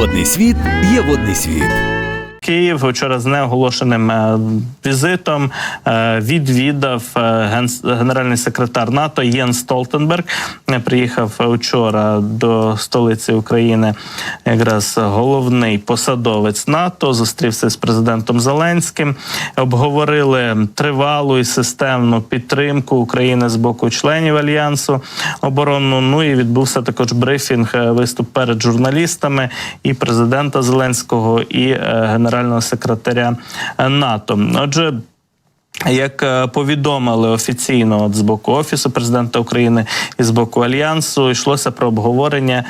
Водний світ є водний світ. Київ вчора з неоголошеним візитом відвідав генеральний секретар НАТО Єнс Столтенберг. Приїхав вчора до столиці України якраз головний посадовець НАТО, зустрівся з президентом Зеленським, обговорили тривалу і системну підтримку України з боку членів Альянсу оборонну. Ну і відбувся також брифінг, виступ перед журналістами і президента Зеленського, і генерального секретаря НАТО. Отже, як повідомили офіційно з боку Офісу Президента України і з боку Альянсу, йшлося про обговорення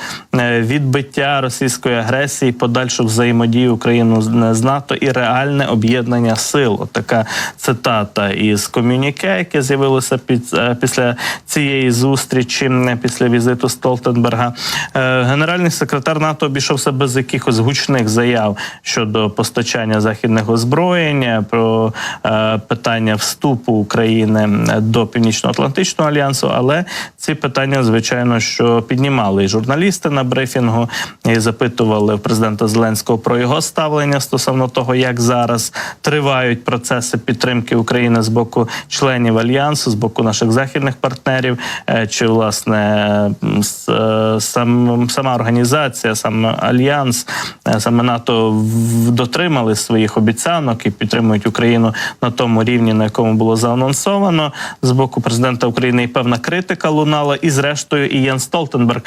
відбиття російської агресії, подальшу взаємодію України з НАТО і реальне об'єднання сил. От така цитата із комюніке, яке з'явилося після цієї зустрічі, після візиту Столтенберга. Генеральний секретар НАТО обійшовся без якихось гучних заяв щодо постачання західних озброєнь, про питання вступу України до Північно-Атлантичного альянсу, але ці питання, звичайно, що піднімали і журналісти на брифінгу, і запитували президента Зеленського про його ставлення стосовно того, як зараз тривають процеси підтримки України з боку членів альянсу, з боку наших західних партнерів, чи, власне, сама організація, сам альянс, саме НАТО дотримали своїх обіцянок і підтримують Україну на тому рівні, на якому було заанонсовано з боку президента України, і певна критика лунала. І зрештою і Єнс Столтенберг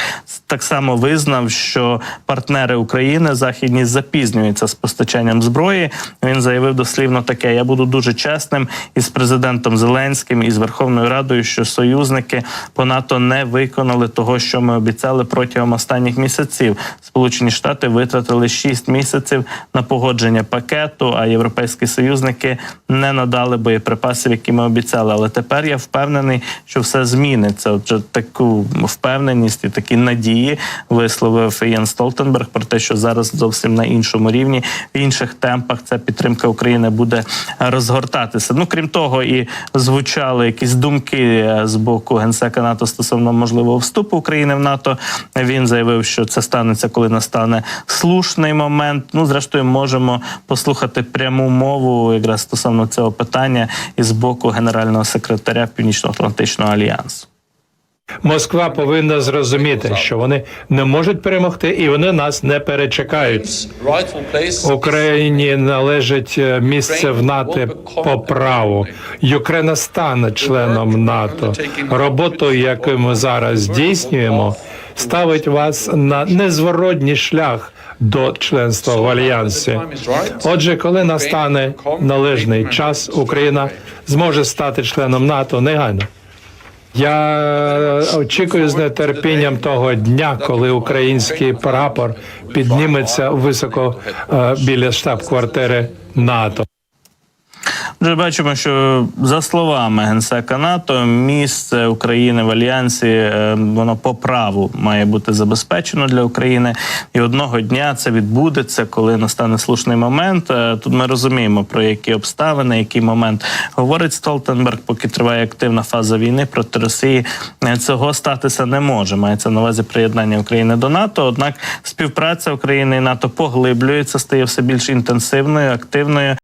так само визнав, що партнери України західні запізнюються з постачанням зброї. Він заявив дослівно таке: "Я буду дуже чесним із президентом Зеленським і з Верховною Радою, що союзники по НАТО не виконали того, що ми обіцяли протягом останніх місяців. Сполучені Штати витратили 6 місяців на погодження пакету, а європейські союзники не надали боєприпасів, які ми обіцяли. Але тепер я впевнений, що все зміниться". Отже, таку впевненість і такі надії висловив Єнс Столтенберг про те, що зараз зовсім на іншому рівні, в інших темпах ця підтримка України буде розгортатися. Ну, крім того, і звучали якісь думки з боку генсека НАТО стосовно можливого вступу України в НАТО. Він заявив, що це станеться, коли настане слушний момент. Ну, зрештою, можемо послухати пряму мову якраз стосовно цього питання із боку генерального секретаря Північно-Атлантичного альянсу. Москва повинна зрозуміти, що вони не можуть перемогти і вони нас не перечекають. Україні належить місце в НАТО по праву. Україна стане членом НАТО. Роботу, яку ми зараз здійснюємо, ставить вас на незворотній шлях до членства в Альянсі. Отже, коли настане належний час, Україна зможе стати членом НАТО негайно. Я очікую з нетерпінням того дня, коли український прапор підніметься високо біля штаб-квартири НАТО. Вже бачимо, що за словами генсека НАТО, місце України в Альянсі, воно по праву має бути забезпечено для України. І одного дня це відбудеться, коли настане слушний момент. Тут ми розуміємо, про які обставини, який момент говорить Столтенберг, поки триває активна фаза війни проти Росії. Цього статися не може. Мається на увазі приєднання України до НАТО. Однак співпраця України і НАТО поглиблюється, стає все більш інтенсивною, активною.